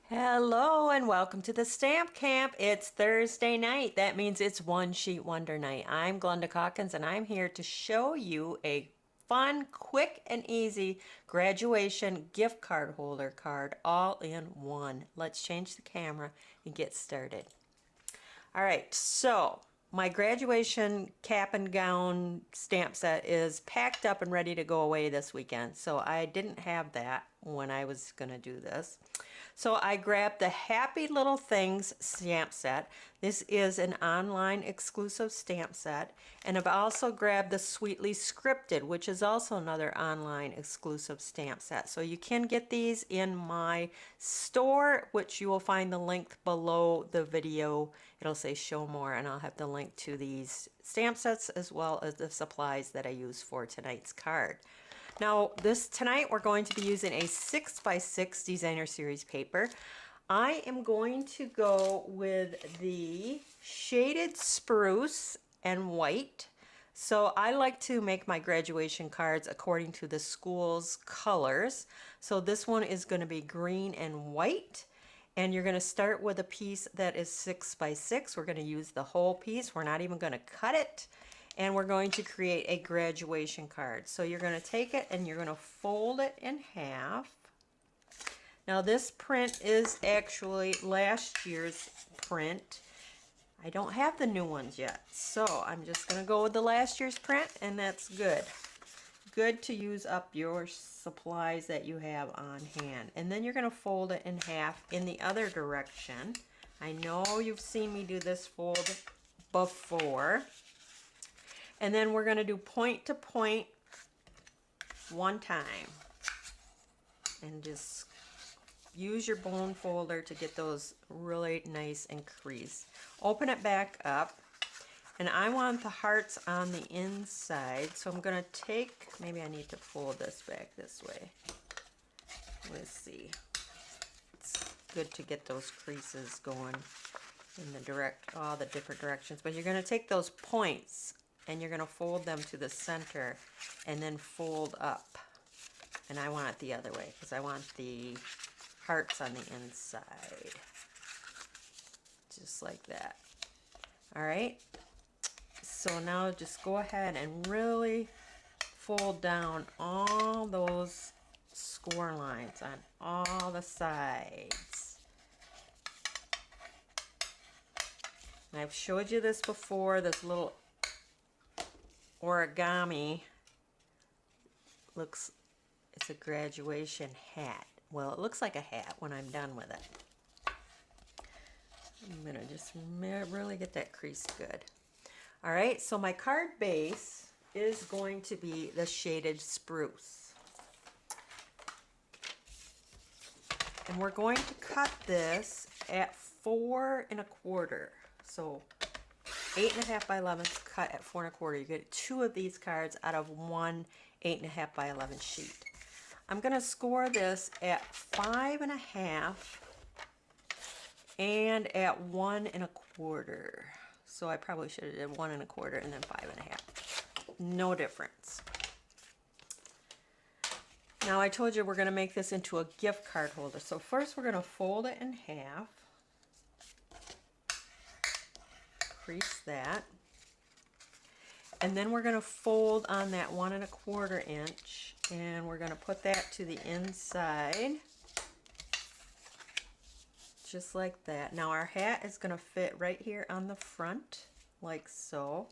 Hello and welcome to the Stamp Camp. It's Thursday night. That means it's One Sheet Wonder Night. I'm Glenda Calkins and I'm here to show you a fun, quick, and easy graduation gift card holder card all in one. Let's change the camera and get started. All right, so my graduation cap and gown stamp set is packed up and ready to go away this weekend. So I didn't have that when I was going to do this. So I grabbed the Happy Little Things stamp set. This is an online exclusive stamp set. And I've also grabbed the Sweetly Scripted, which is also another online exclusive stamp set. So you can get these in my store, which you will find the link below the video. It'll say show more, and I'll have the link to these stamp sets as well as the supplies that I use for tonight's card. Now tonight we're going to be using a 6x6 designer series paper. I am going to go with the shaded spruce and white. So I like to make my graduation cards according to the school's colors. So this one is going to be green and white. And you're going to start with a piece that is 6x6. We're going to use the whole piece. We're not even going to cut it. And we're going to create a graduation card. So you're going to take it and you're going to fold it in half. Now this print is actually last year's print. I don't have the new ones yet, so I'm just going to go with the last year's print, and that's good. Good to use up your supplies that you have on hand. And then you're going to fold it in half in the other direction. I know you've seen me do this fold before. And then we're going to do point to point one time. And just use your bone folder to get those really nice and creased. Open it back up. And I want the hearts on the inside. So I'm going to take, maybe I need to fold this back this way. Let's see. It's good to get those creases going in the all the different directions. But you're going to take those points and you're going to fold them to the center and then fold up. And I want it the other way because I want the hearts on the inside. Just like that. All right. So now just go ahead and really fold down all those score lines on all the sides. And I've showed you this before, this little origami it's a graduation hat. Well, it looks like a hat when I'm done with it. I'm gonna just really get that crease good. All right, so my card base is going to be the shaded spruce. And we're going to cut this at 4 1/4. So 8 1/2 by 11 cut at 4 1/4. You get 2 of these cards out of one 8 1/2 by 11 sheet. I'm going to score this at 5 1/2 and at 1 1/4. So I probably should have did 1 1/4 and then 5 1/2. No difference. Now I told you we're going to make this into a gift card holder. So first we're going to fold it in half. Crease that. And then we're going to fold on that 1 1/4 inch and we're going to put that to the inside. Just like that. Now our hat is going to fit right here on the front, like so.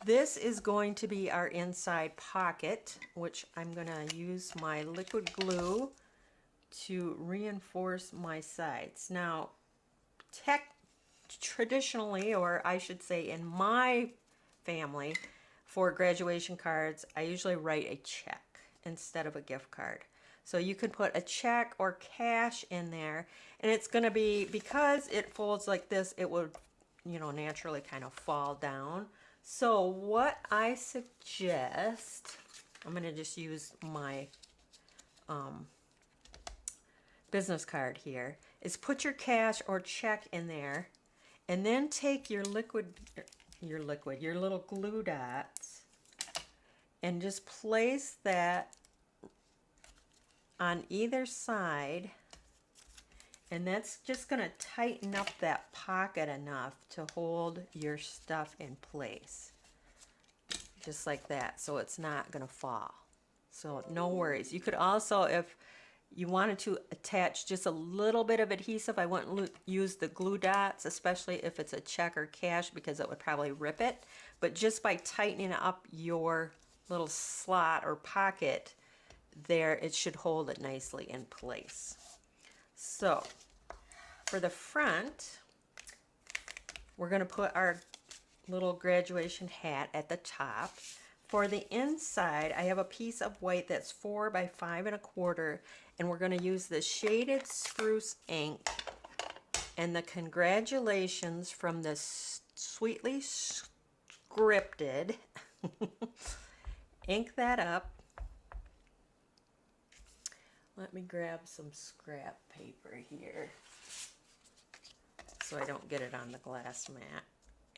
This is going to be our inside pocket, which I'm going to use my liquid glue to reinforce my sides. Now, traditionally, or I should say in my family, for graduation cards, I usually write a check instead of a gift card. So you can put a check or cash in there, and it's going to be, because it folds like this, it would, naturally kind of fall down. So what I suggest, I'm going to just use my business card here, is put your cash or check in there, and then take your little glue dots, and just place that on either side And that's just going to tighten up that pocket enough to hold your stuff in place. Just like that, so it's not going to fall. So no worries. You could also, if you wanted to attach just a little bit of adhesive, I wouldn't use the glue dots, especially if it's a check or cash, because it would probably rip it. But just by tightening up your little slot or pocket there, it should hold it nicely in place. So for the front, we're going to put our little graduation hat at the top. For the inside, I have a piece of white that's 4 by 5 1/4, and we're going to use the shaded spruce ink and the congratulations from the Sweetly Scripted. Ink that up. Let me grab some scrap paper here so I don't get it on the glass mat.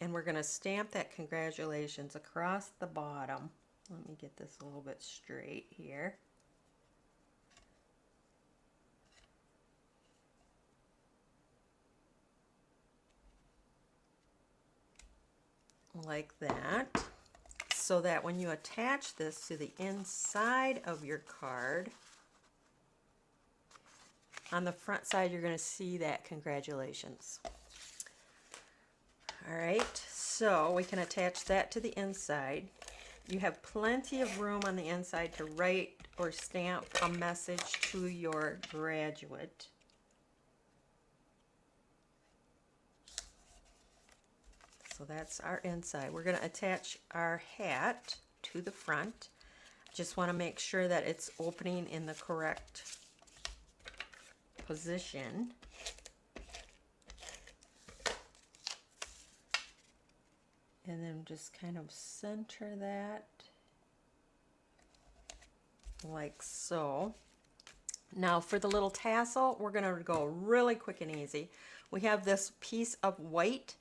And we're going to stamp that congratulations across the bottom. Let me get this a little bit straight here. Like that. So that when you attach this to the inside of your card, on the front side you're going to see that congratulations. All right, so we can attach that to the inside. You have plenty of room on the inside to write or stamp a message to your graduate. So that's our inside. We're going to attach our hat to the front. Just want to make sure that it's opening in the correct position. And then just kind of center that like so. Now for the little tassel, we're going to go really quick and easy. We have this piece of white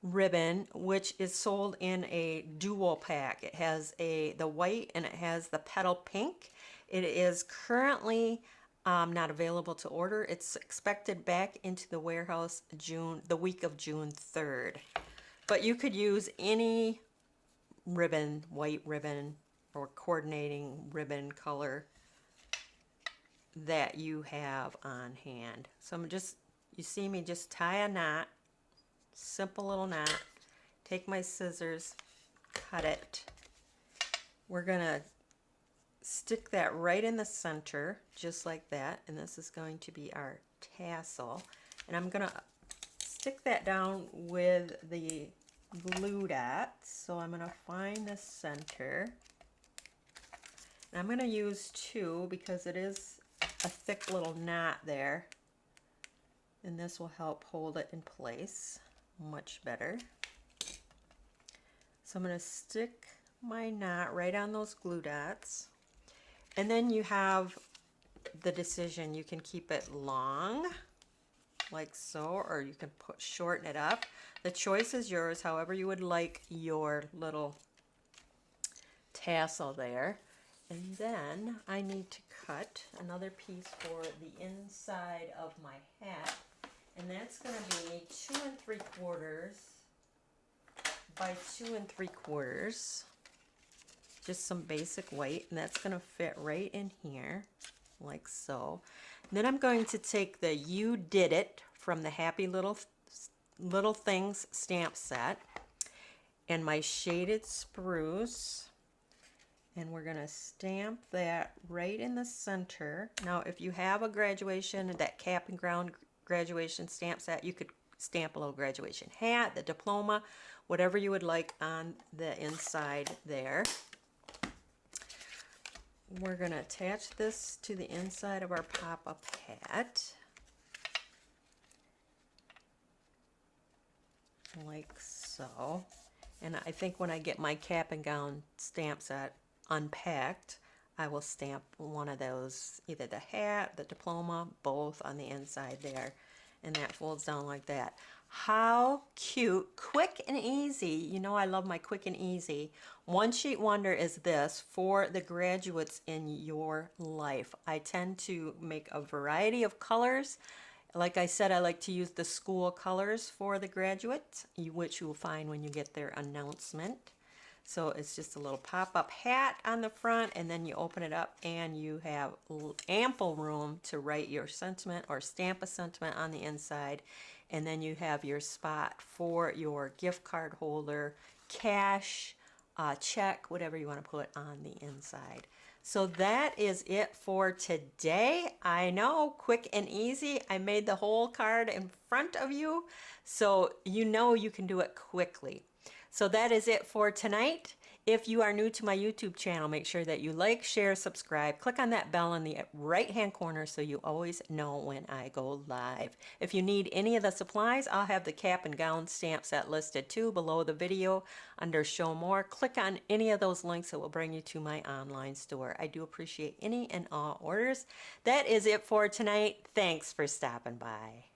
ribbon, which is sold in a dual pack. It has the white and it has the petal pink. It is currently not available to order. It's expected back into the warehouse the week of June 3rd. But you could use any ribbon, white ribbon or coordinating ribbon color that you have on hand. So I'm just, you see me just tie a knot, simple little knot, take my scissors, cut it. We're gonna stick that right in the center, just like that, and this is going to be our tassel. And I'm gonna stick that down with the glue dots. So I'm gonna find the center. And I'm gonna use 2 because it is a thick little knot there. And this will help hold it in place much better. So I'm gonna stick my knot right on those glue dots. And then you have the decision. You can keep it long, like so, or you can shorten it up. The choice is yours, however you would like your little tassel there. And then I need to cut another piece for the inside of my hat. And that's going to be 2 3/4 by 2 3/4. Just some basic white, and that's going to fit right in here, like so. And then I'm going to take the You Did It from the Happy Little Things stamp set and my shaded spruce, and we're going to stamp that right in the center. Now, if you have a graduation, that cap and gown graduation stamp set, you could stamp a little graduation hat, the diploma, whatever you would like on the inside there. We're going to attach this to the inside of our pop-up hat, like so. And I think when I get my cap and gown stamp set unpacked, I will stamp one of those, either the hat, the diploma, both on the inside there. And that folds down like that. How cute, quick and easy. You know I love my quick and easy. One sheet wonder is this for the graduates in your life. I tend to make a variety of colors Like I said, I like to use the school colors for the graduates, which you will find when you get their announcement. So it's just a little pop-up hat on the front, and then you open it up and you have ample room to write your sentiment or stamp a sentiment on the inside. And then you have your spot for your gift card holder, cash, check, whatever you want to put on the inside. So that is it for today. I know, quick and easy. I made the whole card in front of you, so you know you can do it quickly. So that is it for tonight. If you are new to my YouTube channel, make sure that you like, share, subscribe. Click on that bell in the right-hand corner so you always know when I go live. If you need any of the supplies, I'll have the cap and gown stamp set listed too below the video under Show More. Click on any of those links that will bring you to my online store. I do appreciate any and all orders. That is it for tonight. Thanks for stopping by.